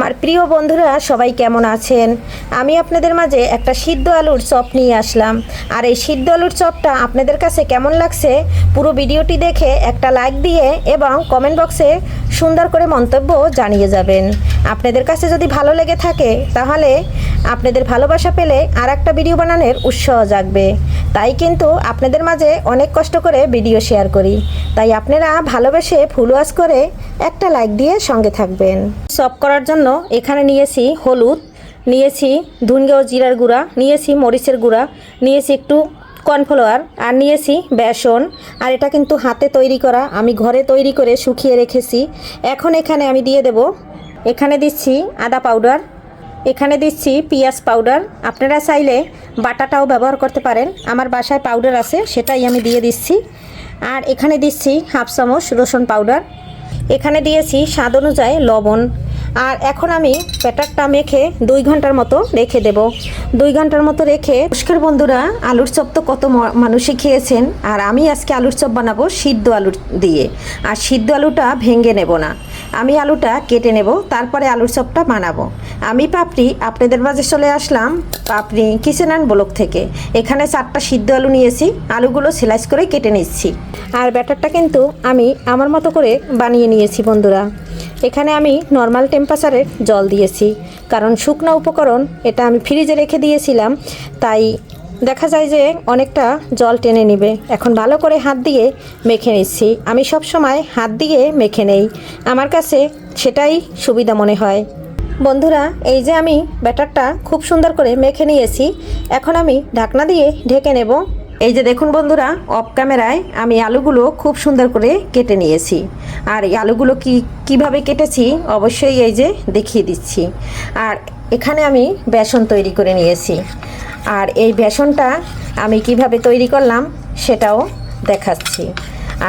আমার প্রিয় বন্ধুরা সবাই কেমন আছেন। আমি আপনাদের মাঝে একটা সিদ্ধ আলুর চপ নিয়ে আসলাম। আর এই সিদ্ধ আলুর চপটা আপনাদের কাছে কেমন লাগছে পুরো ভিডিওটি দেখে একটা লাইক দিয়ে এবং কমেন্ট বক্সে সুন্দর করে মন্তব্য জানিয়ে যাবেন। আপনাদের কাছে যদি ভালো লেগে থাকে তাহলে আপনাদের ভালোবাসা পেলে আর একটা ভিডিও বানানোর উৎসাহ জাগবে। তাই কিন্তু আপনাদের মাঝে অনেক কষ্ট করে ভিডিও শেয়ার করি। তাই আপনারা ভালোবেসে ফুল ওয়াশ করে একটা লাইক দিয়ে সঙ্গে থাকবেন। চপ করার জন্য এখানে নিয়েছি হলুদ, নিয়েছি ধুনগে ও জিরার গুঁড়া, নিয়েছি মরিচের গুঁড়া, নিয়েছি একটু কর্নফ্লাওয়ার আর নিয়েছি বেসন। আর এটা কিন্তু হাতে তৈরি করা, আমি ঘরে তৈরি করে শুকিয়ে রেখেছি। এখন এখানে আমি দিয়ে দেব, এখানে দিচ্ছি আদা পাউডার, এখানে দিচ্ছি পেঁয়াজ পাউডার। আপনারা চাইলে বাটাটাও ব্যবহার করতে পারেন, আমার বাসায় পাউডার আছে সেটাই আমি দিয়ে দিচ্ছি। আর এখানে দিচ্ছি হাফ চামচ রসুন পাউডার, এখানে দিয়েছি স্বাদ অনুযায়ী লবণ। আর এখন আমি ব্যাটারটা মেখে 2 ঘন্টার মতো রেখে দেব। 2 ঘন্টার মতো রেখে, নমস্কার বন্ধুরা, আলুর চপ তো কত মানুষই খেয়েছেন, আর আমি আজকে আলুর চপ বানাবো সিদ্ধ আলু দিয়ে। আর সিদ্ধ আলুটা ভেঙে নেব না, আমি আলুটা কেটে নেব, তারপরে আলুর চপটা বানাবো। আমি পাপড়ি আপনাদের মাঝে চলে আসলাম পাপড়ি কিচেন অ্যান্ড ব্লক থেকে। এখানে 4টা সিদ্ধ আলু নিয়েছি, আলুগুলো স্লাইস করে কেটে নিচ্ছি। আর ব্যাটারটা কিন্তু আমি আমার মতো করে বানিয়ে নিয়েছি বন্ধুরা। এখানে আমি নর্মাল টেম্পারেচারের জল দিয়েছি, কারণ শুকনো উপকরণ এটা আমি ফ্রিজে রেখে দিয়েছিলাম, তাই দেখা যায় যে অনেকটা জল টেনে নেবে। এখন ভালো করে হাত দিয়ে মেখে নিচ্ছি। আমি সব সময় হাত দিয়ে মেখে নেই, আমার কাছে সেটাই সুবিধা মনে হয়। বন্ধুরা, এই যে আমি ব্যাটারটা খুব সুন্দর করে মেখে নিয়েছি, এখন আমি ঢাকনা দিয়ে ঢেকে নেব। এই যে দেখুন বন্ধুরা, অফ ক্যামেরায় আমি আলুগুলো খুব সুন্দর করে কেটে নিয়েছি। আর এই আলুগুলো কিভাবে কেটেছি অবশ্যই এই যে দেখিয়ে দিচ্ছি। আর এখানে আমি বেসন তৈরি করে নিয়েছি, আর এই বেসনটা আমি কিভাবে তৈরি করলাম সেটাও দেখাচ্ছি।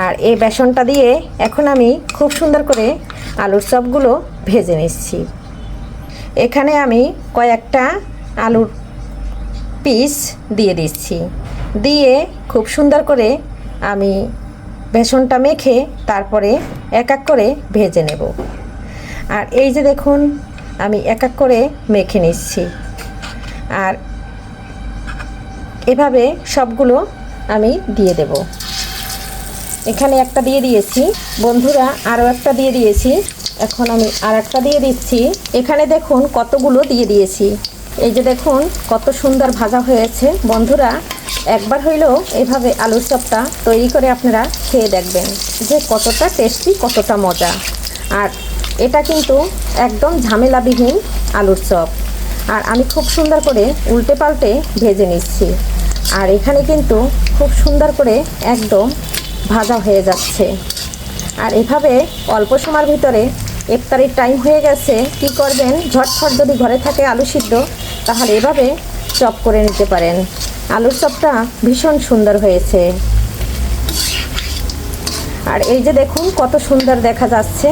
আর এই বেসনটা দিয়ে এখন আমি খুব সুন্দর করে আলুর চপগুলো ভেজে নিচ্ছি। এখানে আমি কয়েকটা আলুর পিস দিয়ে দিচ্ছি, দিয়ে খুব সুন্দর করে আমি বেসনটা মেখে তারপরে এক এক করে ভেজে নেব। আর এই যে দেখুন, আমি এক এক করে মেখে নিচ্ছি। আর এভাবে সবগুলো আমি দিয়ে দেব। এখানে একটা দিয়ে দিয়েছি বন্ধুরা, আরও একটা দিয়ে দিয়েছি, এখন আমি আর একটা দিয়ে দিচ্ছি। এখানে দেখুন কতগুলো দিয়ে দিয়েছি। এই যে দেখুন কত সুন্দর ভাজা হয়েছে বন্ধুরা। একবার হইলেও এভাবে আলুর চপটা তৈরি করে আপনারা খেয়ে দেখবেন যে কতটা টেস্টি, কতটা মজা। আর এটা কিন্তু একদম ঝামেলাবিহীন আলুর চপ। আর আমি খুব সুন্দর করে উল্টে পাল্টে ভেজে নিচ্ছি। আর এখানে কিন্তু খুব সুন্দর করে একদম ভাজা হয়ে যাচ্ছে। আর এভাবে অল্প সময়ের ভিতরে ইফতারির টাইম হয়ে গেছে, কি করবেন, ঝটফট যদি ঘরে থাকে আলু সিদ্ধ, তাহলে এভাবে চপ করে নিতে পারেন। আলুর চপটা ভীষণ সুন্দর হয়েছে। আর এই যে দেখুন কত সুন্দর দেখা যাচ্ছে,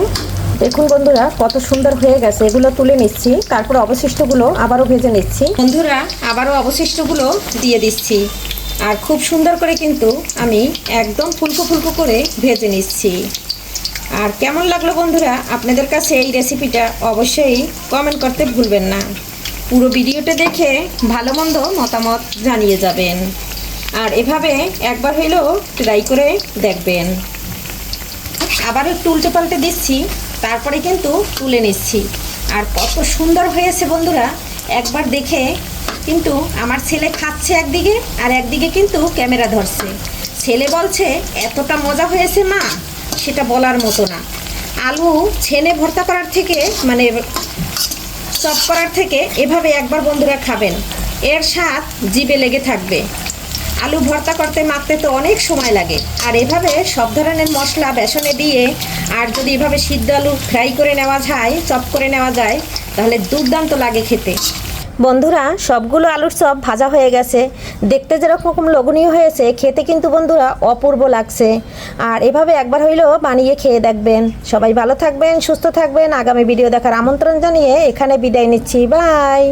দেখুন বন্ধুরা কত সুন্দর হয়ে গেছে। এগুলো তুলে নিচ্ছি, তারপর অবশিষ্টগুলো আবারও ভেজে নিচ্ছি বন্ধুরা। আবারও অবশিষ্টগুলো দিয়ে দিচ্ছি। আর খুব সুন্দর করে কিন্তু আমি একদম ফুলকো ফুলকো করে ভেজে নিচ্ছি। আর কেমন লাগলো বন্ধুরা আপনাদের কাছে এই রেসিপিটা অবশ্যই কমেন্ট করতে ভুলবেন না। পুরো ভিডিওটা দেখে ভালো মন্দ মতামত জানিয়ে যাবেন। আর এভাবে একবার হইলেও ট্রাই করে দেখবেন। আবার একটু উল্টে পাল্টে দিচ্ছি, তারপরে কিন্তু তুলে নিচ্ছি। আর কত সুন্দর হয়েছে বন্ধুরা, একবার দেখে কিন্তু আমার ছেলে খাচ্ছে একদিকে, আর একদিকে কিন্তু ক্যামেরা ধরছে। ছেলে বলছে এতটা মজা হয়েছে মা, সেটা বলার মতো না। আলু ছেনে ভর্তা করার থেকে, মানে চপ করার থেকে এভাবে একবার বন্ধুরা খাবেন, এর স্বাদ জিভে লেগে থাকবে। আলু ভর্তা করতে মাখতে তো অনেক সময় লাগে, আর এভাবে সব ধরনের মশলা বেসনে দিয়ে আর যদি এভাবে সিদ্ধ আলু ফ্রাই করে নেওয়া যায়, চপ করে নেওয়া যায়, তাহলে দুর্দান্ত লাগে খেতে। বন্ধুরা, সবগুলো আলুর চপ ভাজা হয়ে গেছে, দেখতে যেরকম লোভনীয় হয়েছে, খেতে কিন্তু বন্ধুরা অপূর্ব লাগছে। আর এভাবে একবার হইলেও বানিয়ে খেয়ে দেখবেন। সবাই ভালো থাকবেন, সুস্থ থাকবেন। আগামী ভিডিও দেখার আমন্ত্রণ জানিয়ে এখানে বিদায় নিচ্ছি। বাই।